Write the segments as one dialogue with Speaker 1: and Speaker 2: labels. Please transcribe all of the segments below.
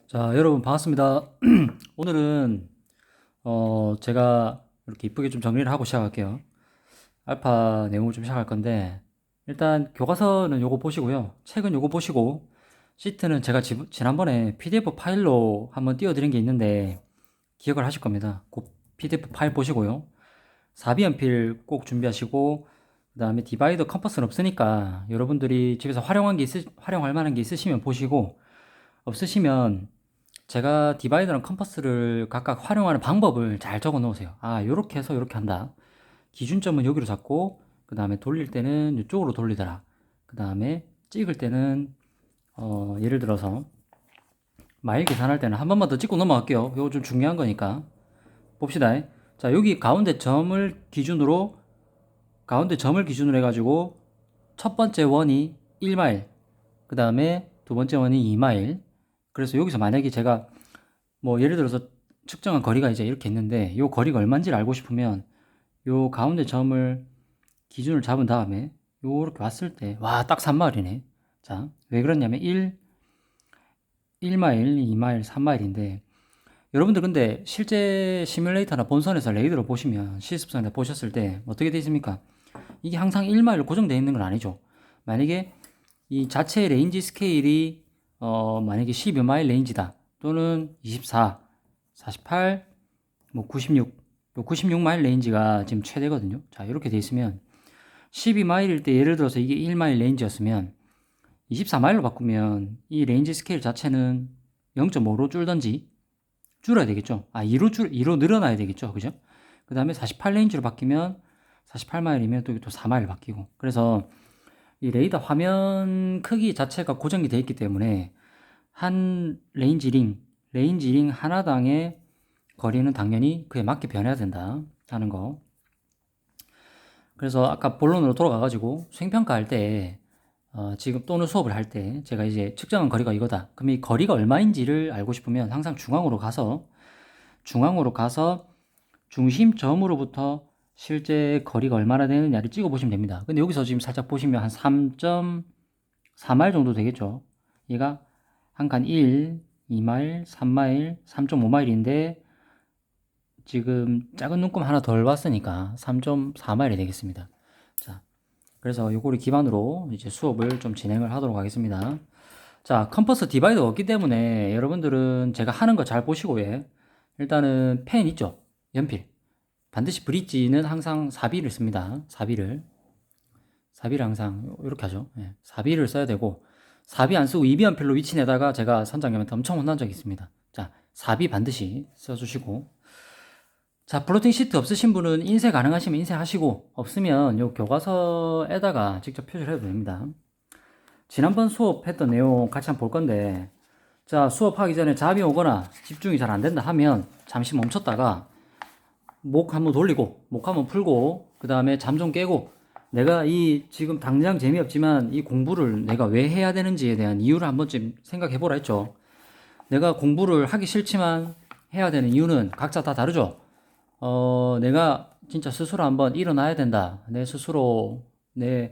Speaker 1: 자, 여러분 반갑습니다. 오늘은 제가 이렇게 이쁘게 좀 정리를 하고 시작할게요. 알파 내용을 좀 시작할 건데 일단 교과서는 요거 보시고요. 책은 요거 보시고 시트는 제가 지난번에 PDF 파일로 한번 띄워드린 게 있는데 기억을 하실 겁니다. 그 PDF 파일 보시고요. 사비연필 꼭 준비하시고 그 다음에 디바이더 컴퍼스는 없으니까 여러분들이 집에서 활용할 만한 게 있으시면 보시고 없으시면 제가 디바이더랑 컴퍼스를 각각 활용하는 방법을 잘 적어 놓으세요. 아, 요렇게 해서 요렇게 한다. 기준점은 여기로 잡고, 그 다음에 돌릴 때는 이쪽으로 돌리더라. 그 다음에 찍을 때는, 예를 들어서, 마일 계산할 때는 한 번만 더 찍고 넘어갈게요. 요거 좀 중요한 거니까. 봅시다. 자, 여기 가운데 점을 기준으로 해가지고, 첫 번째 원이 1마일, 그 다음에 두 번째 원이 2마일. 그래서 여기서 만약에 제가 뭐 예를 들어서 측정한 거리가 이제 이렇게 있는데 요 거리가 얼마인지를 알고 싶으면 요 가운데 점을 기준을 잡은 다음에 요렇게 왔을 때 와 딱 3마일이네. 자, 왜 그러냐면 1마일, 2마일, 3마일인데 여러분들 근데 실제 시뮬레이터나 본선에서 레이더로 보시면 실습선에 보셨을 때 어떻게 되어 있습니까? 이게 항상 1마일로 고정되어 있는 건 아니죠. 만약에 이 자체 레인지 스케일이 만약에 12마일 레인지다 또는 24, 48, 뭐 96, 요 96마일 레인지가 지금 최대거든요. 자, 이렇게 돼 있으면 12마일일 때 예를 들어서 이게 1마일 레인지였으면 24마일로 바꾸면 이 레인지 스케일 자체는 0.5로 줄던지 줄어야 되겠죠. 아, 2로 늘어나야 되겠죠. 그죠? 그 다음에 48 레인지로 바뀌면 48마일이면 또 4마일 바뀌고. 그래서 이 레이더 화면 크기 자체가 고정이 되어 있기 때문에 한 레인지 링 하나당의 거리는 당연히 그에 맞게 변해야 된다 하는 거. 그래서 아까 본론으로 돌아가가지고 수행평가할 때 지금 또는 수업을 할 때 제가 이제 측정한 거리가 이거다. 그럼 이 거리가 얼마인지를 알고 싶으면 항상 중앙으로 가서 중심점으로부터 실제 거리가 얼마나 되느냐를 찍어 보시면 됩니다. 근데 여기서 지금 살짝 보시면 한 3.4마일 정도 되겠죠. 얘가 한 칸 1, 2마일, 3마일, 3.5마일인데 지금 작은 눈금 하나 덜 봤으니까 3.4마일이 되겠습니다. 자, 그래서 요거를 기반으로 이제 수업을 좀 진행을 하도록 하겠습니다. 자, 컴퍼스 디바이더 없기 때문에 여러분들은 제가 하는 거 잘 보시고 일단은 펜 있죠? 연필. 반드시 브릿지는 항상 사비를 씁니다. 사비를 항상 이렇게 하죠. 예, 사비를 써야 되고 사비 안 쓰고 이비연필로 위치 내다가 제가 선장님한테 엄청 혼난 적이 있습니다. 자, 사비 반드시 써주시고 자, 플로팅 시트 없으신 분은 인쇄 가능하시면 인쇄하시고 없으면 요 교과서에다가 직접 표시를 해도 됩니다. 지난번 수업했던 내용 같이 한번 볼 건데 자, 수업하기 전에 잠이 오거나 집중이 잘 안 된다 하면 잠시 멈췄다가 목 한번 돌리고 목 한번 풀고 그 다음에 잠 좀 깨고 내가 이 지금 당장 재미없지만 이 공부를 내가 왜 해야 되는지에 대한 이유를 한 번쯤 생각해 보라 했죠. 내가 공부를 하기 싫지만 해야 되는 이유는 각자 다 다르죠. 내가 진짜 스스로 한번 일어나야 된다. 내 스스로 내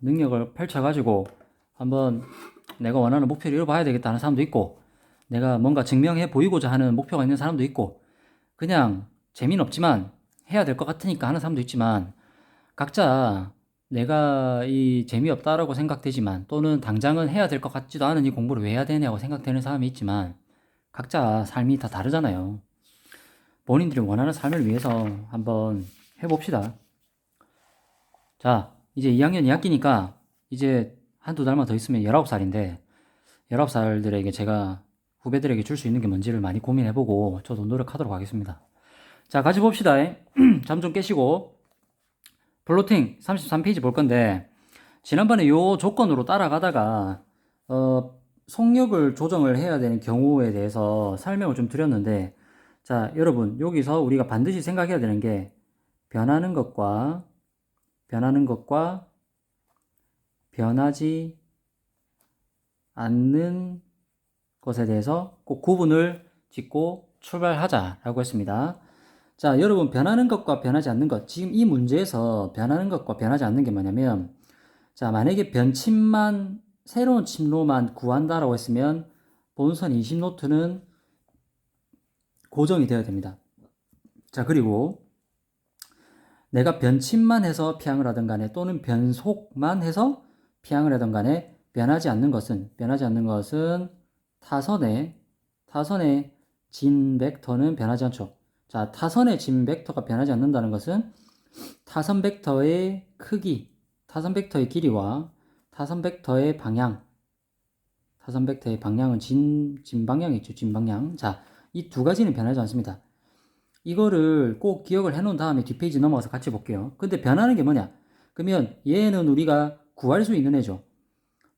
Speaker 1: 능력을 펼쳐가지고 한번 내가 원하는 목표를 이뤄봐야 되겠다 하는 사람도 있고, 내가 뭔가 증명해 보이고자 하는 목표가 있는 사람도 있고, 그냥 재미는 없지만 해야 될 것 같으니까 하는 사람도 있지만, 각자 내가 이 재미없다라고 생각되지만, 또는 당장은 해야 될 것 같지도 않은 이 공부를 왜 해야 되냐고 생각되는 사람이 있지만, 각자 삶이 다 다르잖아요. 본인들이 원하는 삶을 위해서 한번 해봅시다. 자, 이제 2학년 2학기니까 이제 한두 달만 더 있으면 19살인데 19살들에게 제가 후배들에게 줄 수 있는 게 뭔지를 많이 고민해보고 저도 노력하도록 하겠습니다. 자, 같이 봅시다. 잠 좀 깨시고 플로팅 33페이지 볼 건데 지난번에 요 조건으로 따라가다가 속력을 조정을 해야 되는 경우에 대해서 설명을 좀 드렸는데 자, 여러분 여기서 우리가 반드시 생각해야 되는 게 변하는 것과 변하지 않는 것에 대해서 꼭 구분을 짓고 출발하자라고 했습니다. 자, 여러분 변하는 것과 변하지 않는 것. 지금 이 문제에서 변하는 것과 변하지 않는 게 뭐냐면 자, 만약에 새로운 침로만 구한다라고 했으면 본선 20노트는 고정이 되어야 됩니다. 자, 그리고 내가 변침만 해서 피항을 하든 간에 또는 변속만 해서 피항을 하든 간에 변하지 않는 것은 타선의 진 벡터는 변하지 않죠. 자, 타선의 진 벡터가 변하지 않는다는 것은 타선 벡터의 크기, 타선 벡터의 길이와 타선 벡터의 방향은 진 방향이죠. 진 방향. 자, 이 두 가지는 변하지 않습니다. 이거를 꼭 기억을 해 놓은 다음에 뒷페이지 넘어가서 같이 볼게요. 근데 변하는 게 뭐냐? 그러면 얘는 우리가 구할 수 있는 애죠.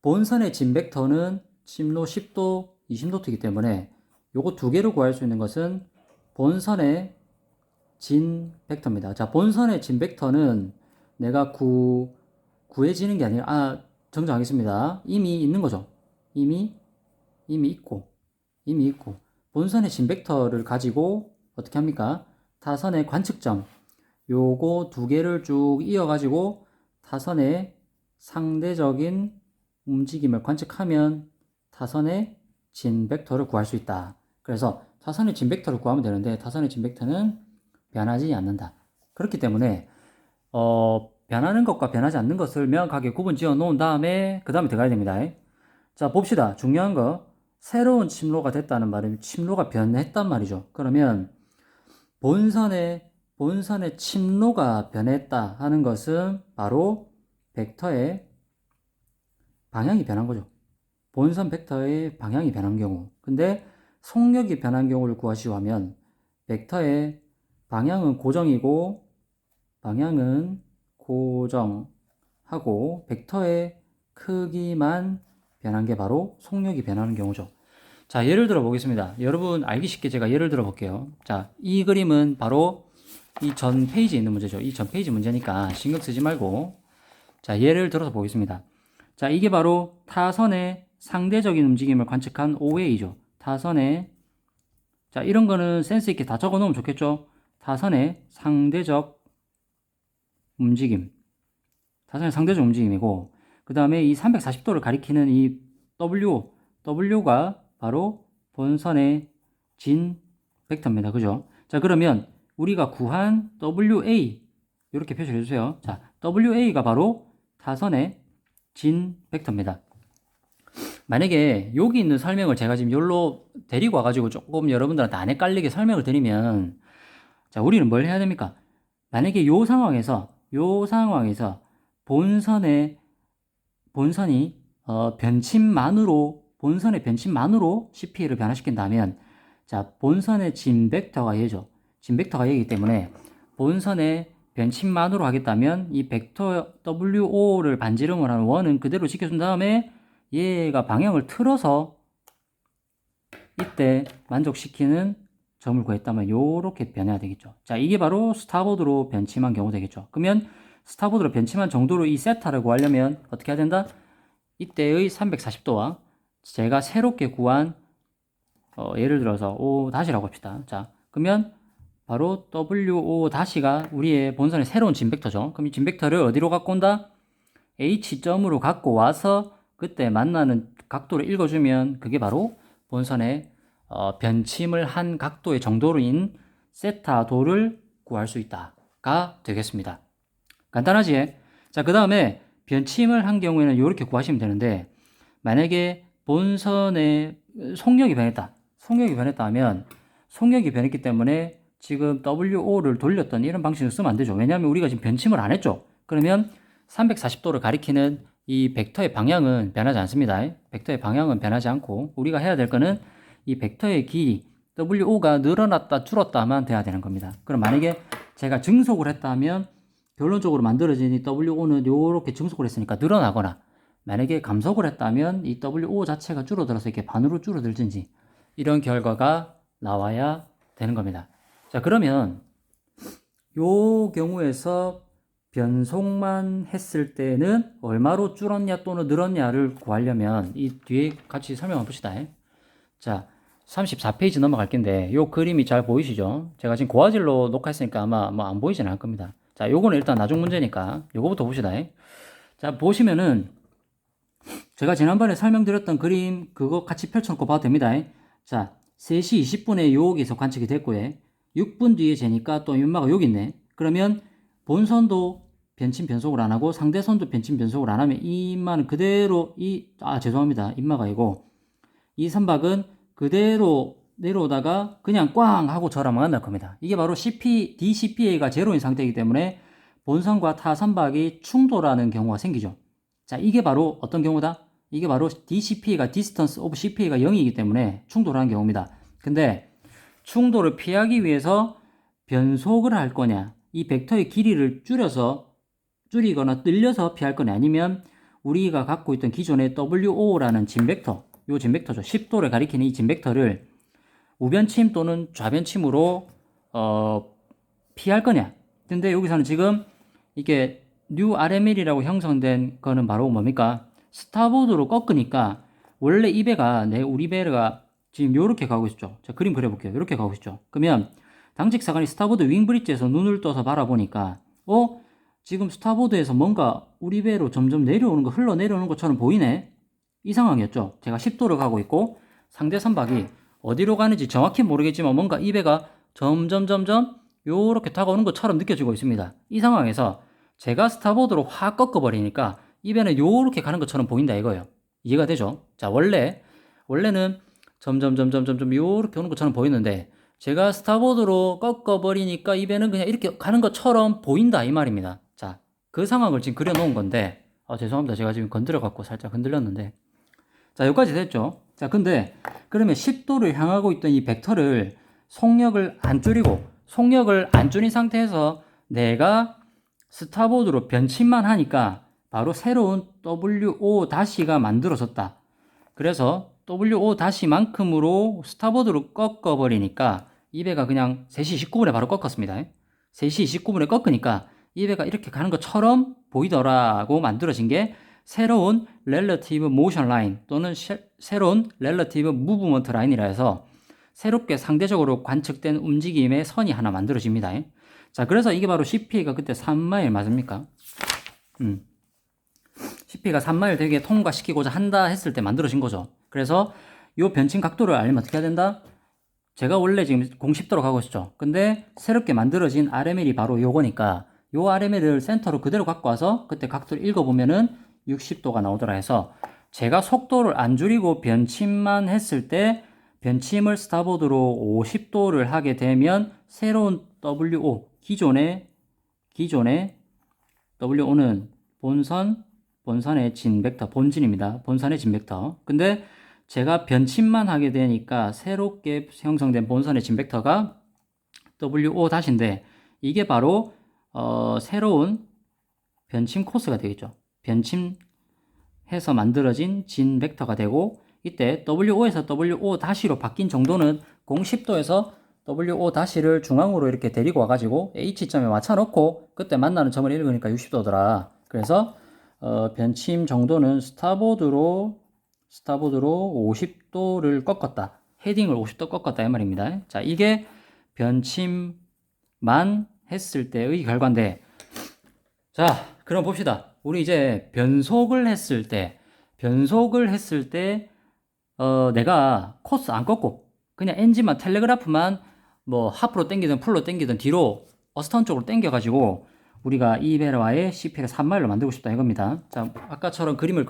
Speaker 1: 본선의 진 벡터는 침로 10도, 20도이기 때문에 요거 두 개를 구할 수 있는 것은 본선의 진 벡터입니다. 자, 본선의 진 벡터는 내가 구해지는 게 아니라, 정정하겠습니다. 이미 있는 거죠. 이미 있고. 본선의 진 벡터를 가지고 어떻게 합니까? 타선의 관측점, 요거 두 개를 쭉 이어가지고 타선의 상대적인 움직임을 관측하면 타선의 진 벡터를 구할 수 있다. 그래서 타선의 진 벡터를 구하면 되는데 타선의 진 벡터는 변하지 않는다. 그렇기 때문에 변하는 것과 변하지 않는 것을 명확하게 구분 지어 놓은 다음에 그 다음에 들어가야 됩니다. 자, 봅시다. 중요한 거, 새로운 침로가 됐다는 말은 침로가 변했단 말이죠. 그러면 본선의 침로가 변했다 하는 것은 바로 벡터의 방향이 변한 거죠. 본선 벡터의 방향이 변한 경우. 근데 속력이 변한 경우를 구하시오 하면 벡터의 방향은 고정하고 벡터의 크기만 변한 게 바로 속력이 변하는 경우죠. 자, 예를 들어 보겠습니다. 여러분 알기 쉽게 제가 예를 들어 볼게요. 자, 이 그림은 바로 이 전 페이지에 있는 문제죠. 이 전 페이지 문제니까 신경 쓰지 말고, 자, 예를 들어서 보겠습니다. 자, 이게 바로 타선의 상대적인 움직임을 관측한 OA죠. 자, 이런 거는 센스 있게 다 적어 놓으면 좋겠죠. 타선의 상대적 움직임이고, 그 다음에 이 340도를 가리키는 이 W가 바로 본선의 진 벡터입니다. 그죠? 자, 그러면 우리가 구한 WA, 이렇게 표시를 해주세요. 자, WA가 바로 타선의 진 벡터입니다. 만약에 여기 있는 설명을 제가 지금 여기로 데리고 와가지고 조금 여러분들한테 안 헷갈리게 설명을 드리면, 자, 우리는 뭘 해야 됩니까? 만약에 요 상황에서 본선이 본선의 변침만으로 CP를 변화시킨다면, 자, 본선의 진 벡터가 얘죠. 진 벡터가 얘이기 때문에 본선의 변침만으로 하겠다면 이 벡터 WO를 반지름을 하는 원은 그대로 지켜준 다음에 얘가 방향을 틀어서 이때 만족시키는 점을 구했다면 요렇게 변해야 되겠죠. 자, 이게 바로 스타보드로 변침한 경우 되겠죠. 그러면 스타보드로 변침한 정도로 이 세타를 구하려면 어떻게 해야 된다? 이때의 340도와 제가 새롭게 구한 예를 들어서 O-라고 합시다. 자, 그러면 바로 WO-가 우리의 본선의 새로운 진 벡터죠. 그럼 이 진 벡터를 어디로 갖고 온다? H점으로 갖고 와서 그때 만나는 각도를 읽어주면 그게 바로 본선의 변침을 한 각도의 정도로인 세타도를 구할 수 있다가 되겠습니다. 간단하지? 자, 그 다음에 변침을 한 경우에는 이렇게 구하시면 되는데, 만약에 본선의 속력이 변했다 하면 속력이 변했기 때문에 지금 WO를 돌렸던 이런 방식을 쓰면 안 되죠. 왜냐하면 우리가 지금 변침을 안 했죠. 그러면 340도를 가리키는 이 벡터의 방향은 변하지 않습니다. 벡터의 방향은 변하지 않고 우리가 해야 될 거는 이 벡터의 길이 WO가 늘어났다 줄었다만 돼야 되는 겁니다. 그럼 만약에 제가 증속을 했다면 결론적으로 만들어진 이 WO는 이렇게 증속을 했으니까 늘어나거나, 만약에 감속을 했다면 이 WO 자체가 줄어들어서 이렇게 반으로 줄어들든지 이런 결과가 나와야 되는 겁니다. 자, 그러면 요 경우에서 변속만 했을 때는 얼마로 줄었냐 또는 늘었냐를 구하려면 이 뒤에 같이 설명 한번 봅시다. 자, 34페이지 넘어갈 건데 요 그림이 잘 보이시죠? 제가 지금 고화질로 녹화했으니까 아마 뭐 안 보이진 않을 겁니다. 자, 요거는 일단 나중 문제니까 요거부터 봅시다. 자, 보시면은 제가 지난번에 설명드렸던 그림 그거 같이 펼쳐놓고 봐도 됩니다. 자, 3시 20분에 여기서 관측이 됐고요. 6분 뒤에 재니까 또 인마가 여기 있네. 그러면 본선도 변침 변속을 안 하고 상대선도 변침 변속을 안 하면 이 인마는 그대로 죄송합니다. 인마가 아니고 이 선박은 그대로 내려오다가 그냥 꽝 하고 저랑 만날 겁니다. 이게 바로 DCPA가 제로인 상태이기 때문에 본선과 타 선박이 충돌하는 경우가 생기죠. 자, 이게 바로 어떤 경우다? 이게 바로 DCPA가 Distance of CPA가 0이기 때문에 충돌하는 경우입니다. 근데 충돌을 피하기 위해서 변속을 할 거냐, 이 벡터의 길이를 줄이거나 늘려서 피할 거냐, 아니면 우리가 갖고 있던 기존의 WO라는 진벡터, 요 진벡터죠. 10도를 가리키는 이 진벡터를 우변침 또는 좌변침으로 피할 거냐. 근데 여기서는 지금 이게 뉴 RML이라고 형성된 거는 바로 뭡니까? 스타보드로 꺾으니까 원래 이 배가 우리 배가 지금 요렇게 가고 있죠. 자, 그림 그려볼게요. 요렇게 가고 있죠. 그러면 당직사관이 스타보드 윙브릿지에서 눈을 떠서 바라보니까 지금 스타보드에서 뭔가 우리 배로 점점 흘러내려오는 것처럼 보이네. 이 상황이었죠. 제가 10도로 가고 있고 상대 선박이 어디로 가는지 정확히 모르겠지만 뭔가 이 배가 점점 요렇게 다가오는 것처럼 느껴지고 있습니다. 이 상황에서 제가 스타보드로 확 꺾어버리니까 이 배는 요렇게 가는 것처럼 보인다 이거예요. 이해가 되죠? 자, 원래는 점점 요렇게 오는 것처럼 보이는데 제가 스타보드로 꺾어버리니까 이 배는 그냥 이렇게 가는 것처럼 보인다 이 말입니다. 자, 그 상황을 지금 그려놓은 건데 죄송합니다. 제가 지금 건드려갖고 살짝 흔들렸는데 자, 여기까지 됐죠? 자, 근데 그러면 10도를 향하고 있던 이 벡터를 속력을 안 줄인 상태에서 내가 스타보드로 변침만 하니까 바로 새로운 WO-가 만들어졌다. 그래서 WO-만큼으로 스타보드로 꺾어버리니까 이 배가 그냥 3시 19분에 바로 꺾었습니다. 3시 29분에 꺾으니까 이 배가 이렇게 가는 것처럼 보이더라고 만들어진 게 새로운 Relative Motion Line 또는 새로운 Relative Movement Line이라 해서 새롭게 상대적으로 관측된 움직임의 선이 하나 만들어집니다. 자, 그래서 이게 바로 CPA가 그때 3마일 맞습니까? CPA가 3마일 되게 통과시키고자 한다 했을 때 만들어진 거죠. 그래서 이 변침 각도를 알려면 어떻게 해야 된다? 제가 원래 지금 010도로 가고 있었죠. 근데 새롭게 만들어진 RML이 바로 요거니까 요 RML을 센터로 그대로 갖고 와서 그때 각도를 읽어보면은 60도가 나오더라 해서 제가 속도를 안 줄이고 변침만 했을 때 변침을 스타보드로 50도를 하게 되면 새로운 WO, 기존의 WO는 본선의 진벡터, 본진입니다. 본선의 진벡터. 근데 제가 변침만 하게 되니까 새롭게 형성된 본선의 진벡터가 WO-인데 이게 바로 새로운 변침 코스가 되겠죠. 변침해서 만들어진 진 벡터가 되고 이때 WO에서 WO-로 바뀐 정도는 010도에서 WO-를 중앙으로 이렇게 데리고 와가지고 H점에 맞춰놓고 그때 만나는 점을 읽으니까 60도더라. 그래서 변침 정도는 스타보드로 50도를 꺾었다. 헤딩을 50도 꺾었다 이 말입니다. 자, 이게 변침만 했을 때의 결과인데 자, 그럼 봅시다. 우리 이제 변속을 했을 때 내가 코스 안 꺾고 그냥 엔진만 텔레그라프만 뭐 하프로 당기든 풀로 당기든 뒤로 어스턴 쪽으로 당겨가지고 우리가 이 배와의 CPA가 3마일로 만들고 싶다 이겁니다. 자, 아까처럼 그림을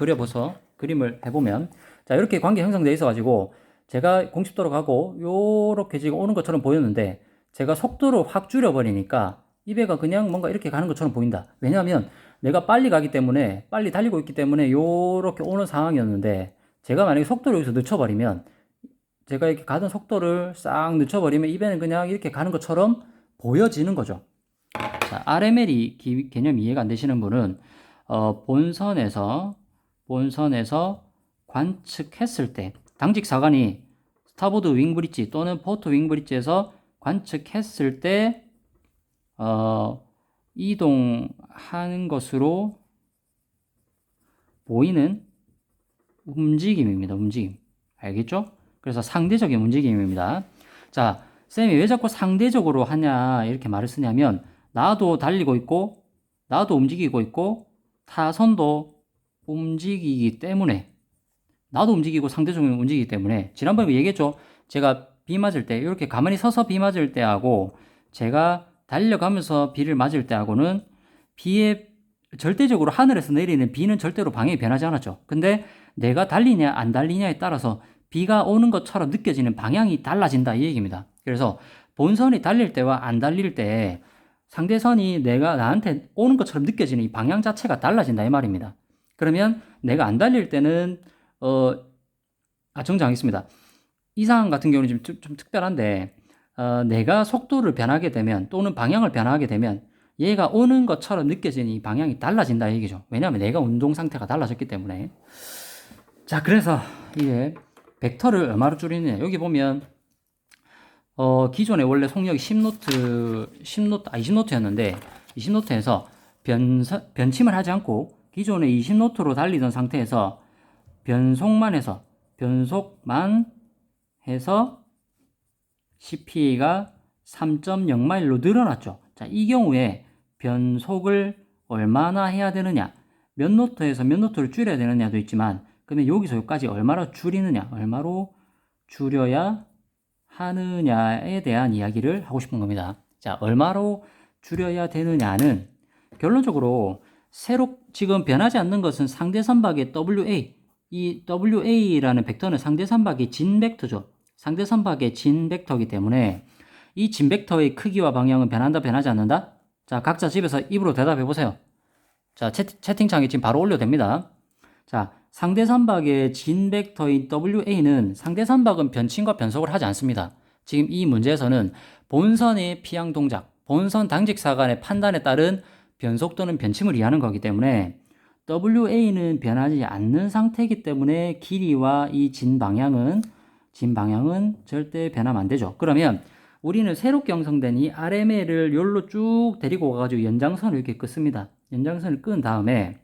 Speaker 1: 해보면 자, 이렇게 관계 형성되어 있어가지고 제가 010도로 가고 요렇게 지금 오는 것처럼 보였는데 제가 속도를 확 줄여버리니까 이 배가 그냥 뭔가 이렇게 가는 것처럼 보인다. 왜냐하면 내가 빨리 달리고 있기 때문에 요렇게 오는 상황이었는데 제가 만약에 속도를 여기서 늦춰버리면 제가 이렇게 가던 속도를 싹 늦춰버리면 이 배는 그냥 이렇게 가는 것처럼 보여지는 거죠. 자, RML이 개념 이해가 안 되시는 분은 본선에서 관측했을 때 당직 사관이 스타보드 윙브릿지 또는 포트 윙브릿지에서 관측했을 때 이동하는 것으로 보이는 움직임입니다. 움직임. 알겠죠? 그래서 상대적인 움직임입니다. 자, 쌤이 왜 자꾸 상대적으로 하냐 이렇게 말을 쓰냐면 나도 달리고 있고 나도 움직이고 있고 타선도 움직이기 때문에 나도 움직이고 상대적으로 움직이기 때문에 지난번에 얘기했죠. 제가 비 맞을 때 이렇게 가만히 서서 비 맞을 때하고 제가 달려가면서 비를 맞을 때하고는 비에 절대적으로 하늘에서 내리는 비는 절대로 방향이 변하지 않았죠. 근데 내가 달리냐 안 달리냐에 따라서 비가 오는 것처럼 느껴지는 방향이 달라진다 이 얘기입니다. 그래서 본선이 달릴 때와 안 달릴 때 상대선이 내가 나한테 오는 것처럼 느껴지는 이 방향 자체가 달라진다 이 말입니다. 그러면 내가 안 달릴 때는 정정하겠습니다. 이 상황 같은 경우는 좀 특별한데 내가 속도를 변하게 되면 또는 방향을 변하게 되면 얘가 오는 것처럼 느껴지는 이 방향이 달라진다 얘기죠. 왜냐하면 내가 운동 상태가 달라졌기 때문에. 자, 그래서 이게 벡터를 얼마로 줄이느냐. 여기 보면 기존에 원래 속력이 20노트였는데 20노트에서 변침을 하지 않고 기존에 20노트로 달리던 상태에서 변속만 해서 CPA가 3.0마일로 늘어났죠. 자, 이 경우에 변속을 얼마나 해야 되느냐, 몇 노트에서 몇 노트를 줄여야 되느냐도 있지만, 그러면 여기서 여기까지 얼마로 줄이느냐, 얼마로 줄여야 하느냐에 대한 이야기를 하고 싶은 겁니다. 자, 얼마로 줄여야 되느냐는 결론적으로 새로 지금 변하지 않는 것은 상대 선박의 WA, 이 WA라는 벡터는 상대 선박의 진 벡터죠. 상대 선박의 진 벡터이기 때문에 이 진 벡터의 크기와 방향은 변한다, 변하지 않는다? 자, 각자 집에서 입으로 대답해 보세요. 자, 채팅창에 지금 바로 올려도 됩니다. 자, 상대 선박의 진 벡터인 WA는 상대 선박은 변침과 변속을 하지 않습니다. 지금 이 문제에서는 본선의 피항 동작, 본선 당직사 간의 판단에 따른 변속 또는 변침을 이해하는 거기 때문에 WA는 변하지 않는 상태이기 때문에 길이와 이 진 방향은 절대 변하면 안 되죠. 그러면 우리는 새롭게 형성된 이 RML을 여기로 쭉 데리고 가가지고 연장선을 이렇게 끊습니다. 연장선을 끈 다음에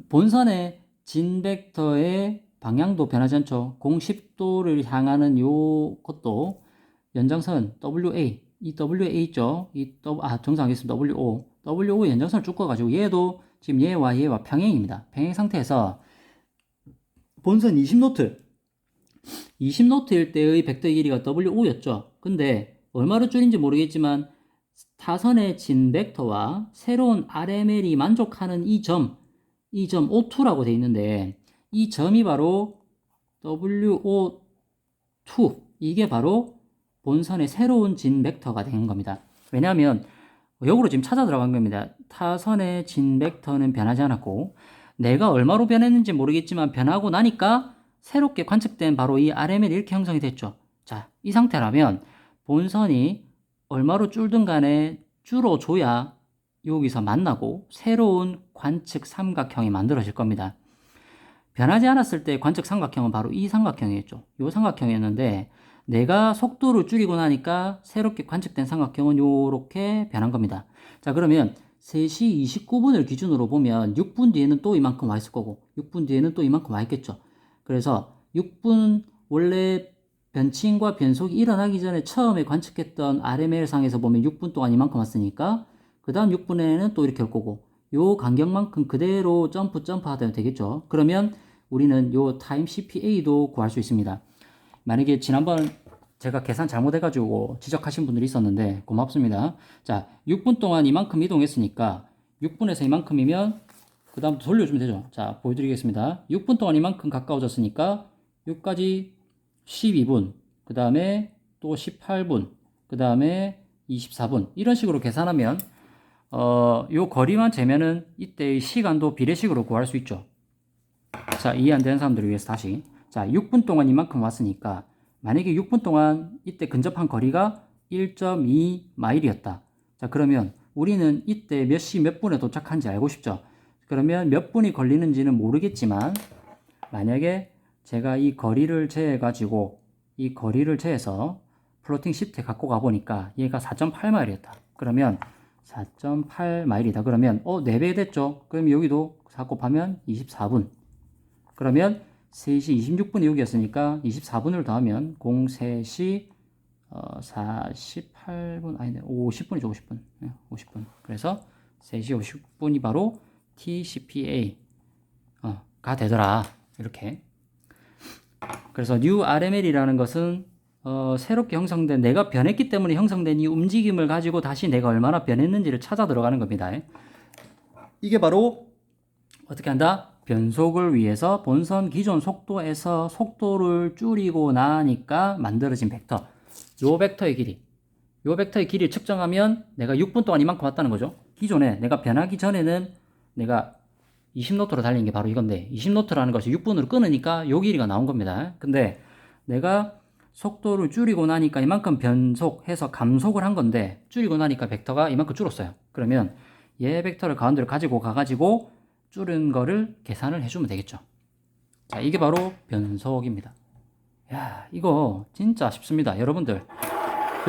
Speaker 1: 본선의 진 벡터의 방향도 변하지 않죠. 공식도를 향하는 요것도 연장선 WA, 이 WA 있죠. 정상하겠습니다. WO 연장선을 쭉 꺼가지고 얘도 지금 얘와 평행입니다. 평행 상태에서 본선 20노트일 때의 벡터의 길이가 WO였죠. 근데 얼마로 줄인지 모르겠지만 타선의 진 벡터와 새로운 RML이 만족하는 이 점 O2라고 되어 있는데 이 점이 바로 WO2, 이게 바로 본선의 새로운 진 벡터가 되는 겁니다. 왜냐하면 역으로 지금 찾아 들어간 겁니다. 타선의 진 벡터는 변하지 않았고 내가 얼마로 변했는지 모르겠지만 변하고 나니까 새롭게 관측된 바로 이 RML이 이렇게 형성이 됐죠. 자, 이 상태라면 본선이 얼마로 줄든 간에 줄어줘야 여기서 만나고 새로운 관측 삼각형이 만들어질 겁니다. 변하지 않았을 때 관측 삼각형은 바로 이 삼각형이었죠. 이 삼각형이었는데 내가 속도를 줄이고 나니까 새롭게 관측된 삼각형은 이렇게 변한 겁니다. 자, 그러면 3시 29분을 기준으로 보면 6분 뒤에는 또 이만큼 와 있을 거고 6분 뒤에는 또 이만큼 와 있겠죠. 그래서 6분 원래 변침과 변속이 일어나기 전에 처음에 관측했던 RML상에서 보면 6분 동안 이만큼 왔으니까 그 다음 6분에는 또 이렇게 올 거고 요 간격만큼 그대로 점프 하면 되겠죠. 그러면 우리는 요 타임 CPA도 구할 수 있습니다. 만약에 지난번 제가 계산 잘못해가지고 지적하신 분들이 있었는데 고맙습니다. 자, 6분 동안 이만큼 이동했으니까 6분에서 이만큼이면 그 다음 돌려주면 되죠. 자, 보여드리겠습니다. 6분 동안 이만큼 가까워졌으니까 여기까지 12분, 그 다음에 또 18분, 그 다음에 24분 이런 식으로 계산하면 요 거리만 재면은 이때의 시간도 비례식으로 구할 수 있죠. 자, 이해 안 되는 사람들을 위해서 다시. 자, 6분 동안 이만큼 왔으니까 만약에 6분 동안 이때 근접한 거리가 1.2마일이었다. 자, 그러면 우리는 이때 몇 시 몇 분에 도착한지 알고 싶죠. 그러면 몇 분이 걸리는지는 모르겠지만 만약에 제가 이 거리를 재가지고 이 거리를 재서 플로팅 시트에 갖고 가보니까 얘가 4.8마일이었다. 그러면 4.8마일이다. 그러면 4배 됐죠. 그럼 여기도 4 곱하면 24분. 그러면 3시 26분이 여기였으니까 24분을 더하면 03시 48분 아니네 50분이죠. 50분. 네, 50분. 그래서 3시 50분이 바로 TCPA 가 되더라. 이렇게. 그래서 new RML이라는 것은 새롭게 형성된, 내가 변했기 때문에 형성된 이 움직임을 가지고 다시 내가 얼마나 변했는지를 찾아 들어가는 겁니다. 이게 바로 어떻게 한다? 변속을 위해서 본선 기존 속도에서 속도를 줄이고 나니까 만들어진 벡터. 요 벡터의 길이. 요 벡터의 길이를 측정하면 내가 6분 동안 이만큼 왔다는 거죠. 기존에 내가 변하기 전에는 내가 20노트로 달린 게 바로 이건데 20노트라는 것이 6분으로 끊으니까 요 길이가 나온 겁니다. 근데 내가 속도를 줄이고 나니까 이만큼 변속해서 감속을 한 건데 줄이고 나니까 벡터가 이만큼 줄었어요. 그러면 얘 벡터를 가운데로 가지고 가가지고 줄은 거를 계산을 해주면 되겠죠. 자, 이게 바로 변속입니다. 야, 이거 진짜 쉽습니다. 여러분들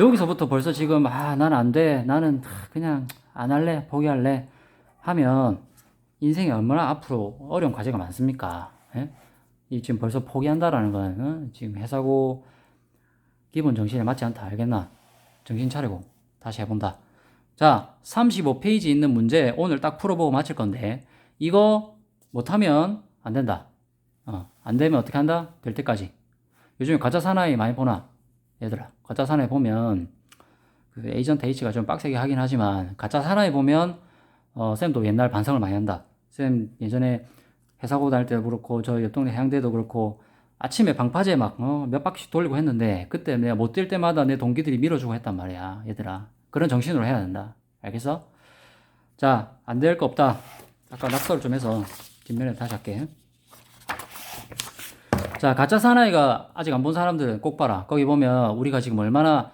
Speaker 1: 여기서부터 벌써 지금 나는 안 돼, 나는 그냥 안 할래, 포기할래 하면 인생에 얼마나 앞으로 어려운 과제가 많습니까? 예? 이 지금 벌써 포기한다라는 건 지금 회사고 기본 정신에 맞지 않다, 알겠나? 정신 차리고 다시 해본다. 자, 35페이지 있는 문제 오늘 딱 풀어보고 마칠 건데 이거 못하면 안 된다. 안 되면 어떻게 한다? 될 때까지. 요즘에 가짜 사나이 많이 보나? 얘들아, 가짜 사나이 보면 그 에이전트 H가 좀 빡세게 하긴 하지만 가짜 사나이 보면 쌤도 옛날 반성을 많이 한다. 쌤 예전에 회사고 다닐 때도 그렇고 저 옆 동네 해양대도 그렇고 아침에 방파제 막 몇 바퀴씩 돌리고 했는데 그때 내가 못 뛸 때마다 내 동기들이 밀어주고 했단 말이야. 얘들아, 그런 정신으로 해야 된다. 알겠어? 자, 안 될 거 없다. 아까 낙서를 좀 해서 뒷면에 다시 할게. 자, 가짜 사나이가 아직 안 본 사람들은 꼭 봐라. 거기 보면 우리가 지금 얼마나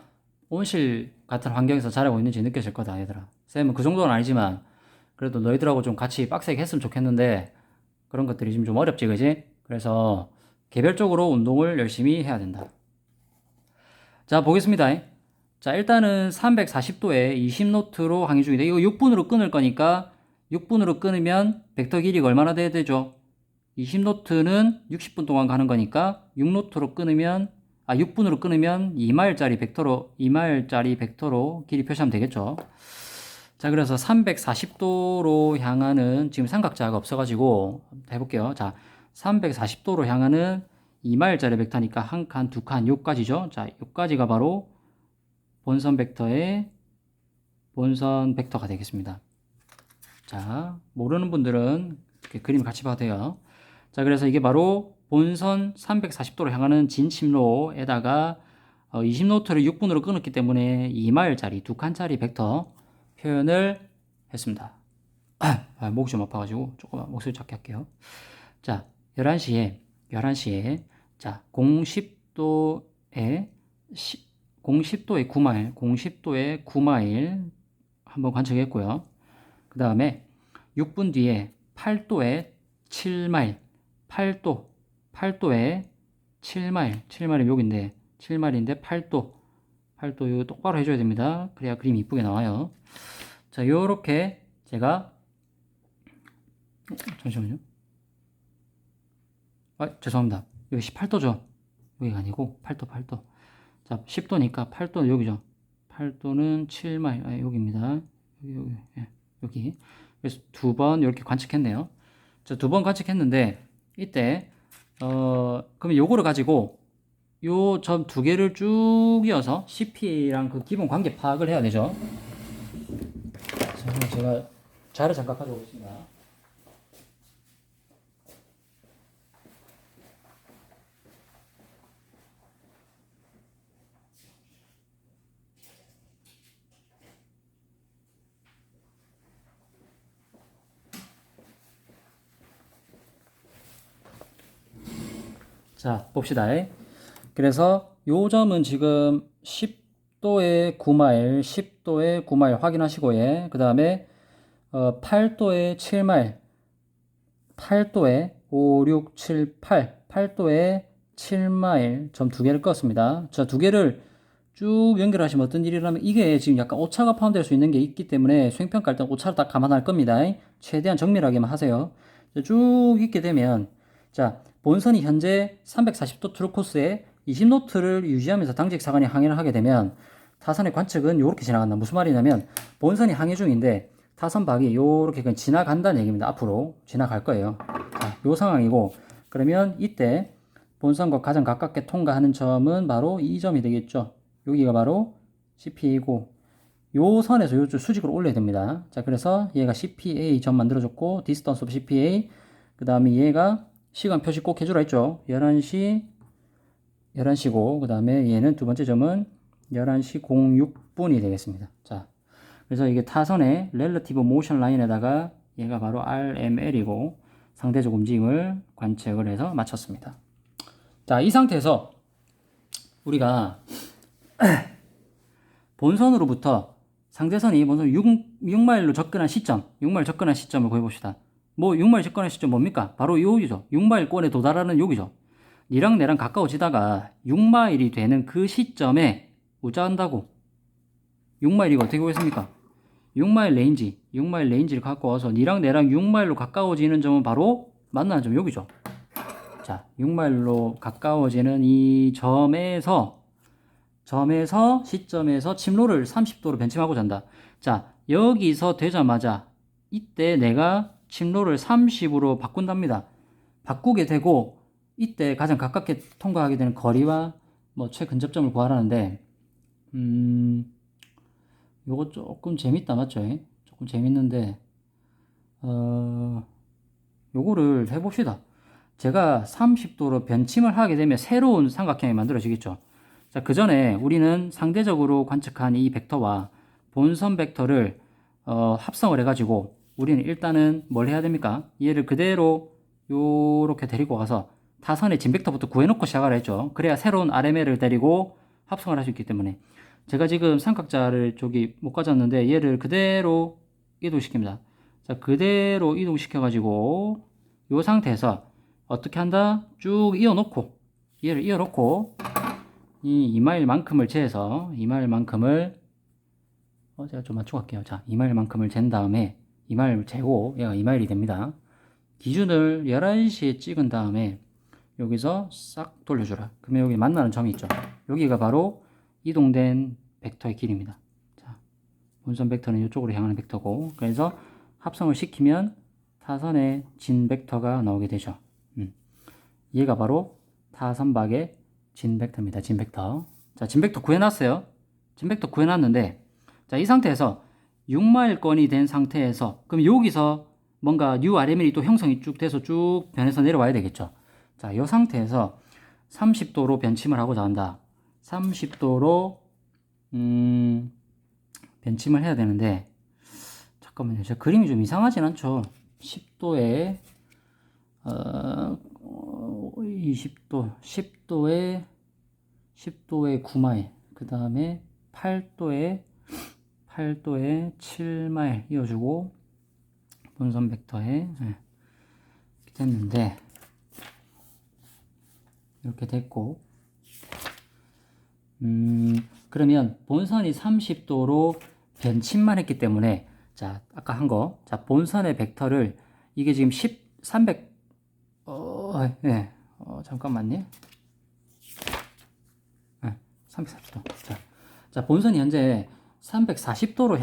Speaker 1: 온실 같은 환경에서 자라고 있는지 느껴질 거다, 얘들아. 쌤은 그 정도는 아니지만 그래도 너희들하고 좀 같이 빡세게 했으면 좋겠는데 그런 것들이 지금 좀 어렵지, 그지? 그래서 개별적으로 운동을 열심히 해야 된다. 자, 보겠습니다. 자, 일단은 340도에 20노트로 항해 중이다. 이거 6분으로 끊을 거니까 6분으로 끊으면 벡터 길이가 얼마나 돼야 되죠? 20노트는 60분 동안 가는 거니까 6노트로 끊으면 6분으로 끊으면 2마일짜리 벡터로 길이 표시하면 되겠죠. 자, 그래서 340도로 향하는 지금 삼각자가 없어가지고 해볼게요. 자, 340도로 향하는 2마일짜리 벡터니까 한 칸, 두 칸, 요까지죠. 자, 요까지가 바로 본선 벡터가 되겠습니다. 자, 모르는 분들은 이렇게 그림 같이 봐도 돼요. 자, 그래서 이게 바로 본선 340도로 향하는 진침로에다가 20노트를 6분으로 끊었기 때문에 2마일짜리 두 칸짜리 벡터 표현을 했습니다. 목이 좀 아파가지고 조금만 목소리 작게 할게요. 자, 11시에 자, 010도에 010도에 9마일 한번 관측했고요. 그 다음에 6분 뒤에 8도에 7마일 8도에 7마일이 여기인데 7마일인데 8도 이거 똑바로 해줘야 됩니다. 그래야 그림이 이쁘게 나와요. 자, 요렇게 제가 잠시만요. 죄송합니다. 여기 18도죠. 여기가 아니고 8도. 자, 10도니까 8도 여기죠. 8도는 7마일. 여기입니다. 여기. 그래서 두 번 이렇게 관측했네요. 자, 두 번 관측했는데 이때 그러면 요거를 가지고 요 점 두 개를 쭉 이어서 CP랑 그 기본 관계 파악을 해야 되죠. 자, 제가 자료 잠깐 가져오겠습니다. 자, 봅시다. 그래서 요 점은 지금 10도에 9마일 확인하시고, 그 다음에 8도에 7마일, 8도에 5, 6, 7, 8도에 7마일 점 두 개를 껐습니다. 자, 두 개를 쭉 연결하시면 어떤 일이 일어나면 이게 지금 약간 오차가 포함될 수 있는 게 있기 때문에 수행평가할 때 오차를 딱 감안할 겁니다. 최대한 정밀하게만 하세요. 쭉 있게 되면 자, 본선이 현재 340도 트루 코스에 20노트를 유지하면서 당직 사관이 항해를 하게 되면 타선의 관측은 이렇게 지나간다. 무슨 말이냐면 본선이 항해 중인데 타선 박이 이렇게 그냥 지나간다는 얘기입니다. 앞으로 지나갈 거예요. 자, 요 상황이고 그러면 이때 본선과 가장 가깝게 통과하는 점은 바로 이 점이 되겠죠. 여기가 바로 CPA이고 요 선에서 요쪽 수직으로 올려야 됩니다. 자, 그래서 얘가 CPA 점 만들어줬고 distance of CPA 그 다음에 얘가 시간 표시 꼭 해주라 했죠. 11시고 그 다음에 얘는 두 번째 점은 11시 06분이 되겠습니다. 자, 그래서 이게 타선의 relative motion 라인에다가 얘가 바로 RML이고 상대적 움직임을 관측을 해서 맞췄습니다. 자, 이 상태에서 우리가 본선으로부터 상대선이 본선 6마일로 접근한 시점, 6마일 접근한 시점을 구해봅시다. 뭐 6마일 접근한 시점 뭡니까? 바로 여기죠. 6마일권에 도달하는 여기죠. 니랑 내랑 가까워지다가 6마일이 되는 그 시점에 우짜한다고 6마일이가 어떻게 보겠습니까? 6마일 레인지를 갖고 와서 니랑 내랑 6마일로 가까워지는 점은 바로 만나는 점 여기죠. 자, 6마일로 가까워지는 이 시점에서 침로를 30도로 변침하고자 한다. 자, 여기서 되자마자 이때 내가 침로를 30으로 바꾼답니다. 바꾸게 되고 이때 가장 가깝게 통과하게 되는 거리와 뭐 최근접점을 구하라는데 요거 조금 재밌다 맞죠? 조금 재밌는데 요거를 해봅시다. 제가 30도로 변침을 하게 되면 새로운 삼각형이 만들어지겠죠. 자, 그 전에 우리는 상대적으로 관측한 이 벡터와 본선 벡터를 합성을 해가지고 우리는 일단은 뭘 해야 됩니까? 얘를 그대로 요렇게 데리고 가서 타선의 진 벡터부터 구해놓고 시작을 했죠. 그래야 새로운 RML을 데리고 합성을 할 수 있기 때문에 제가 지금 삼각자를 저기 못 가졌는데 얘를 그대로 이동시킵니다. 자, 그대로 이동시켜가지고 요 상태에서 어떻게 한다? 쭉 이어놓고 얘를 이어놓고 이 이마일만큼을 재서 이마일만큼을 제가 좀 맞추고 갈게요. 자, 이마일만큼을 잰 다음에 이마일 재고 얘가 이마일이 됩니다. 기준을 11시에 찍은 다음에 여기서 싹 돌려주라. 그러면 여기 만나는 점이 있죠. 여기가 바로 이동된 벡터의 길입니다. 자, 본선 벡터는 이쪽으로 향하는 벡터고 그래서 합성을 시키면 타선의 진 벡터가 나오게 되죠. 얘가 바로 타선박의 진 벡터입니다. 진 벡터. 자, 진 벡터 구해놨어요. 진 벡터 구해놨는데 자, 이 상태에서 6마일권이 된 상태에서 그럼 여기서 뭔가 뉴 RML이 또 형성이 쭉 돼서 쭉 변해서 내려와야 되겠죠. 자, 이 상태에서 30도로 변침을 하고자 한다. 30도로 변침을 해야 되는데 잠깐만요. 제 그림이 좀 이상하진 않죠. 10도에 20도, 10도에 9마일, 그 다음에 8도에 7마일 이어주고 본선 벡터에 됐는데 이렇게 됐고 그러면 본선이 30도로 변침만 했기 때문에 자, 아까 한 거, 자, 본선의 벡터를 이게 지금 300 잠깐만요. 340도. 자, 본선이 현재 340도로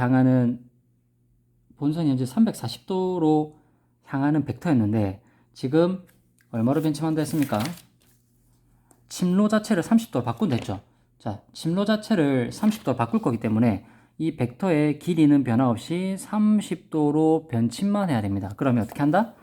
Speaker 1: 향하는 벡터였는데 지금 얼마로 변침한다 했습니까? 침로 자체를 30도로 바꾼다 했죠. 자, 침로 자체를 30도로 바꿀 거기 때문에 이 벡터의 길이는 변화 없이 30도로 변침만 해야 됩니다. 그러면 어떻게 한다?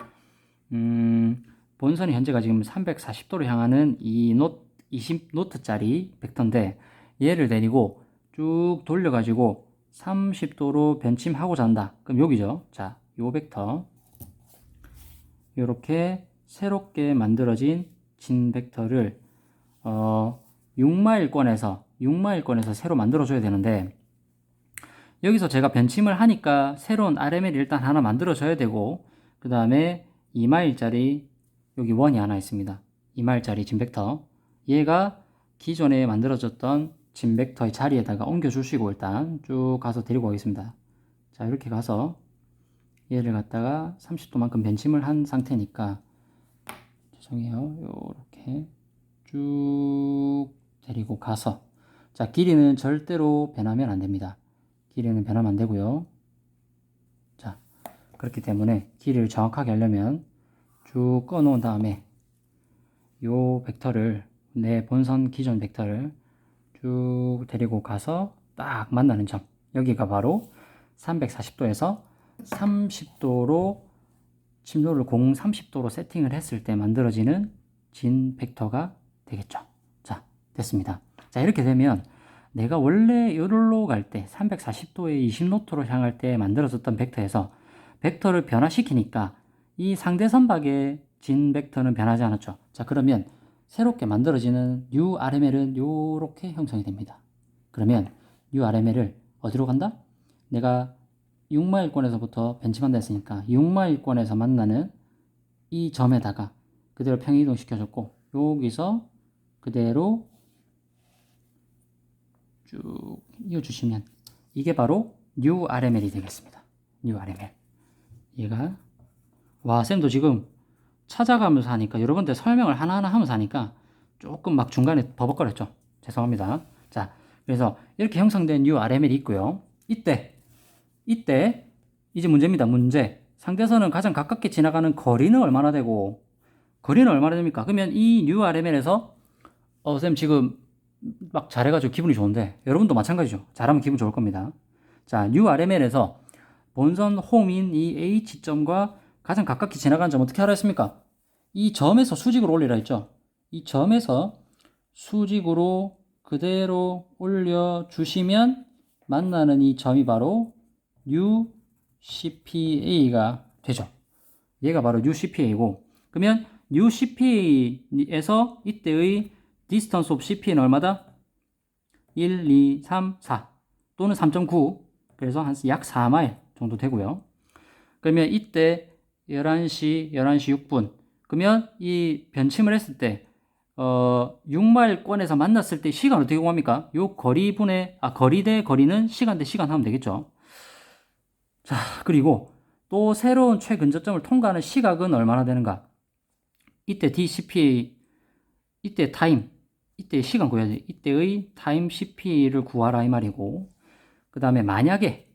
Speaker 1: 본선이 현재가 지금 340도로 향하는 20노트짜리 벡터인데 얘를 데리고 쭉 돌려가지고 30도로 변침하고자 한다. 그럼 여기죠. 자, 요 벡터 이렇게 새롭게 만들어진 진 벡터를 6마일권에서 새로 만들어줘야 되는데 여기서 제가 변침을 하니까 새로운 RML이 일단 하나 만들어줘야 되고 그 다음에 2마일짜리 여기 원이 하나 있습니다. 2마일짜리 진 벡터 얘가 기존에 만들어졌던 진 벡터의 자리에다가 옮겨주시고 일단 쭉 가서 데리고 가겠습니다. 자, 이렇게 가서 얘를 갖다가 30도만큼 변침을 한 상태니까 죄송해요. 요렇게 쭉 데리고 가서 자, 길이는 절대로 변하면 안 됩니다. 길이는 변하면 안 되고요. 자, 그렇기 때문에 길이를 정확하게 하려면 쭉 꺼 놓은 다음에 요 벡터를, 내 본선 기존 벡터를 쭉 데리고 가서 딱 만나는 점, 여기가 바로 340도에서 30도로 침도를 30도로 세팅을 했을 때 만들어지는 진 벡터가 되겠죠. 자, 됐습니다. 자, 이렇게 되면 내가 원래 요럴로 갈 때 340도에 20노트로 향할 때 만들어졌던 벡터에서 벡터를 변화시키니까 이 상대 선박의 진 벡터는 변하지 않았죠. 자, 그러면 새롭게 만들어지는 URML은 이렇게 형성이 됩니다. 그러면 URML을 어디로 간다? 내가 6마일권에서부터 벤치만다 했으니까 6마일권에서 만나는 이 점에다가 그대로 평행이동 시켜줬고, 여기서 그대로 쭉 이어주시면 이게 바로 URML이 되겠습니다. URML. 얘가, 와, 쌤도 지금 찾아가면서 하니까, 여러 군데 설명을 하나하나 하면서 하니까 조금 막 중간에 버벅거렸죠. 죄송합니다. 자, 그래서 이렇게 형성된 URML이 있고요. 이때 이제 문제입니다. 문제. 상대선은 가장 가깝게 지나가는 거리는 얼마나 되고, 거리는 얼마나 됩니까? 그러면 이 URML에서 쌤 지금 막 잘해가지고 기분이 좋은데, 여러분도 마찬가지죠. 잘하면 기분 좋을 겁니다. 자, URML에서 본선 홈인 이 H점과 가장 가깝게 지나가는 점 어떻게 하라 했습니까? 이 점에서 수직으로 올리라 했죠. 이 점에서 수직으로 그대로 올려주시면 만나는 이 점이 바로 UCPA가 되죠. 얘가 바로 UCPA고, 그러면 UCPA에서 이때의 distance of CPA는 얼마다? 1, 2, 3, 4 또는 3.9, 그래서 한 약 4마일 정도 되고요. 그러면 이때 11시 6분, 그러면 이 변침을 했을 때 6마일권에서 만났을 때 시간 어떻게 구합니까? 요 거리분의, 거리 대 거리는 시간 대 시간 하면 되겠죠. 자, 그리고 또 새로운 최근접점을 통과하는 시각은 얼마나 되는가? 이때 DCPA, 이때 타임, 이때 시간 구해야지. 이때의 타임 CPA를 구하라 이 말이고, 그 다음에 만약에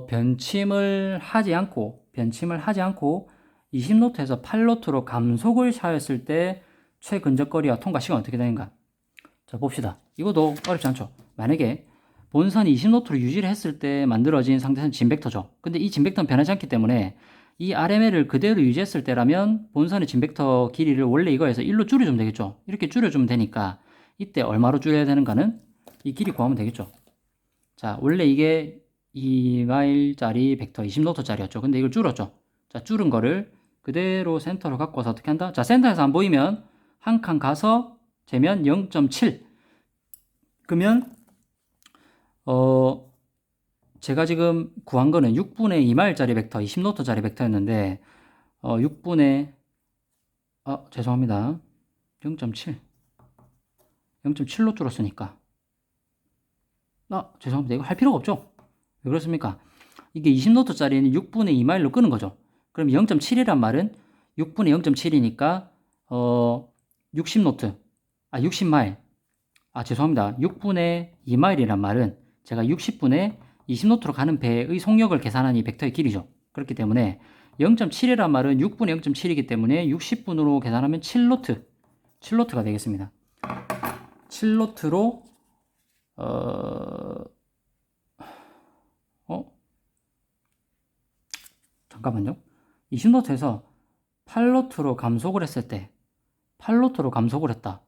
Speaker 1: 변침을 하지 않고 20노트에서 8노트로 감속을 하였을 때 최근접거리와 통과 시간 어떻게 되는가? 자, 봅시다. 이것도 어렵지 않죠. 만약에 본선이 20노트로 유지를 했을 때 만들어진 상대선 진벡터죠. 근데 이 진벡터는 변하지 않기 때문에 이 RML을 그대로 유지했을 때라면 본선의 진벡터 길이를 원래 이거에서 1로 줄여주면 되겠죠. 이렇게 줄여주면 되니까 이때 얼마로 줄여야 되는가는 이 길이 구하면 되겠죠. 자, 원래 이게 2마일짜리 벡터 20노트짜리였죠. 근데 이걸 줄였죠. 자, 줄은 거를 그대로 센터로 갖고 와서 어떻게 한다? 자, 센터에서 안 보이면 한 칸 가서 재면 0.7. 그러면 제가 지금 구한 거는 6분의 2마일짜리 벡터 20노트짜리 벡터였는데 6분의 죄송합니다. 0.7로 줄었으니까 죄송합니다. 이거 할 필요가 없죠. 왜 그렇습니까? 이게 20노트짜리는 6분의 2마일로 끄는 거죠. 그럼 0.7이란 말은 6분의 0.7이니까 60노트 60마일 죄송합니다. 6분의 2마일이란 말은 제가 60분의 20노트로 가는 배의 속력을 계산한 이 벡터의 길이죠. 그렇기 때문에 0.7이란 말은 6분의 0.7이기 때문에 60분으로 계산하면 7노트가 되겠습니다. 7노트로 잠깐만요. 20노트에서 8노트로 감속을 했을 때 8노트로 감속을 했다.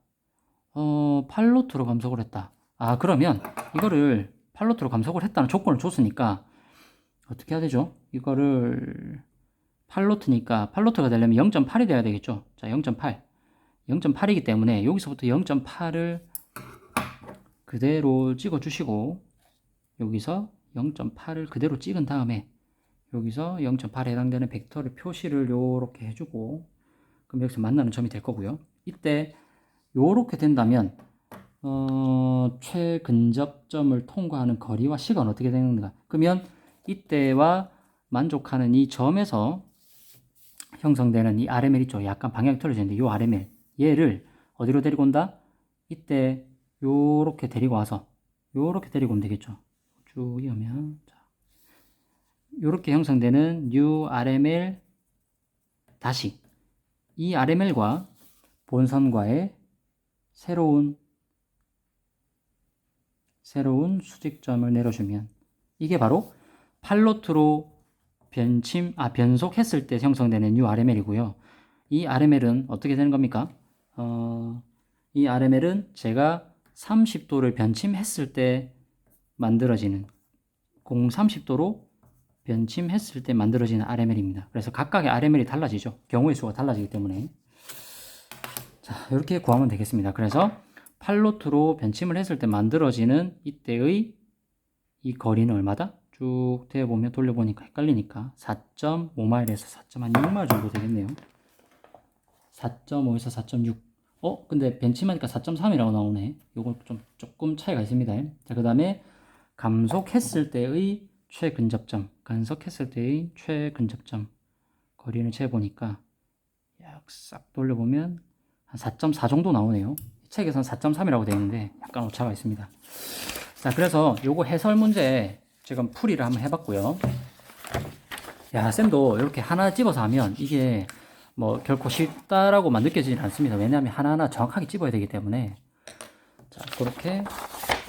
Speaker 1: 8노트로 감속을 했다. 그러면 이거를 8노트로 감속을 했다는 조건을 줬으니까 어떻게 해야 되죠? 이거를 8노트니까 8노트가 되려면 0.8이 돼야 되겠죠. 자, 0.8이기 때문에 여기서부터 0.8을 그대로 찍어 주시고 여기서 0.8을 그대로 찍은 다음에 여기서 0.8에 해당되는 벡터를 표시를 요렇게 해주고, 그럼 여기서 만나는 점이 될 거고요. 이때 요렇게 된다면 최근접점을 통과하는 거리와 시간 어떻게 되는가? 그러면 이때와 만족하는 이 점에서 형성되는 이 RML 있죠. 약간 방향이 틀어지는데 이 RML 얘를 어디로 데리고 온다? 이때 요렇게 데리고 와서 요렇게 데리고 오면 되겠죠. 쭉 이으면 요렇게 형성되는 URML 다시 이 RML과 본선과의 새로운 수직점을 내려주면 이게 바로 팔로트로 변속했을 때 형성되는 URML이고요. 이 RML은 어떻게 되는 겁니까? 이 RML은 제가 30도를 변침했을 때 만들어지는 30도로 변침했을 때 만들어지는 RML입니다. 그래서 각각의 RML이 달라지죠. 경우의 수가 달라지기 때문에. 자, 이렇게 구하면 되겠습니다. 그래서 팔로트로 변침을 했을 때 만들어지는 이때의 이 거리는 얼마다? 쭉 되어보면 돌려보니까 헷갈리니까 4.5마일에서 4.6마일 정도 되겠네요. 4.5에서 4.6. 근데 변침하니까 4.3이라고 나오네. 요거 조금 차이가 있습니다. 자, 그 다음에 감속했을 때의 최근접점, 거리를 재보니까 약 싹 돌려보면 한 4.4 정도 나오네요. 이 책에서는 4.3이라고 되어 있는데 약간 오차가 있습니다. 자, 그래서 요거 해설 문제 지금 풀이를 한번 해봤고요. 야, 쌤도 이렇게 하나 집어서 하면 이게 뭐 결코 쉽다라고만 느껴지진 않습니다. 왜냐하면 하나하나 정확하게 집어야 되기 때문에. 자, 그렇게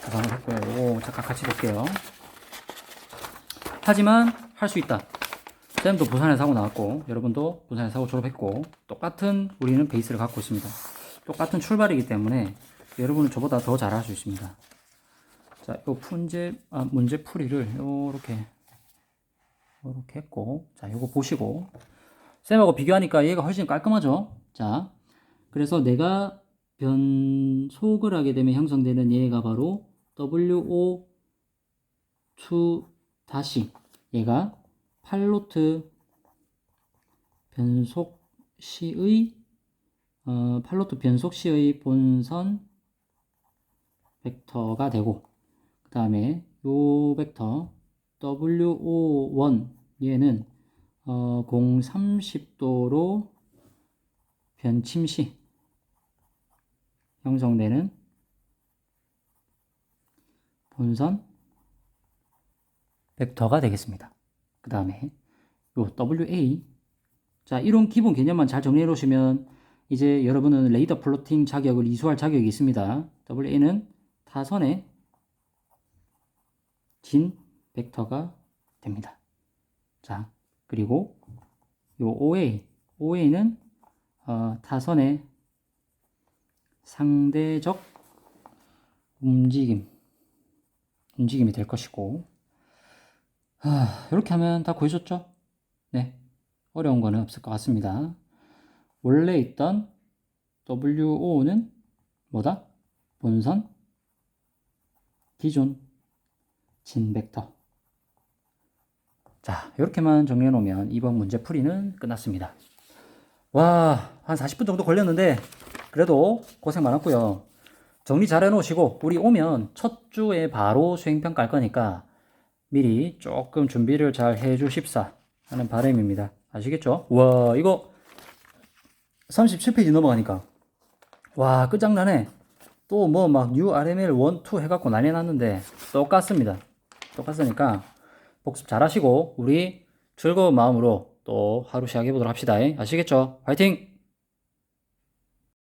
Speaker 1: 구성을 했고요. 요거 잠깐 같이 볼게요. 하지만 할 수 있다. 쌤도 부산에서 하고 나왔고 여러분도 부산에서 하고 졸업했고 똑같은 우리는 베이스를 갖고 있습니다. 똑같은 출발이기 때문에 여러분은 저보다 더 잘할 수 있습니다. 자, 요 문제 풀이를 요렇게 했고, 자, 요거 보시고 쌤하고 비교하니까 얘가 훨씬 깔끔하죠. 자, 그래서 내가 변속을 하게 되면 형성되는 얘가 바로 WO2 다시 얘가 팔로트 변속 시의 본선 벡터가 되고, 그 다음에 요 벡터 WO1 얘는 30도로 변침 시 형성되는 본선 벡터가 되겠습니다. 그 다음에 요 WA, 자, 이런 기본 개념만 잘 정리해 놓으시면 이제 여러분은 레이더 플로팅 자격을 이수할 자격이 있습니다. WA는 타선의 진 벡터가 됩니다. 자, 그리고 요 OA는 타선의 상대적 움직임이 될 것이고, 이렇게 하면 다 구해줬죠? 네, 어려운 거는 없을 것 같습니다. 원래 있던 WO는 뭐다? 본선 기존 진 벡터. 자, 이렇게만 정리해 놓으면 이번 문제 풀이는 끝났습니다. 와, 한 40분 정도 걸렸는데 그래도 고생 많았고요. 정리 잘 해놓으시고 우리 오면 첫 주에 바로 수행평가 할 거니까 미리 조금 준비를 잘 해주십사 하는 바람입니다. 아시겠죠? 와, 이거 37페이지 넘어가니까 와, 끝장나네. 또 뭐 막 URML 1, 2 해갖고 난리 났는데 똑같습니다. 똑같으니까 복습 잘 하시고 우리 즐거운 마음으로 또 하루 시작해 보도록 합시다. 아시겠죠? 화이팅!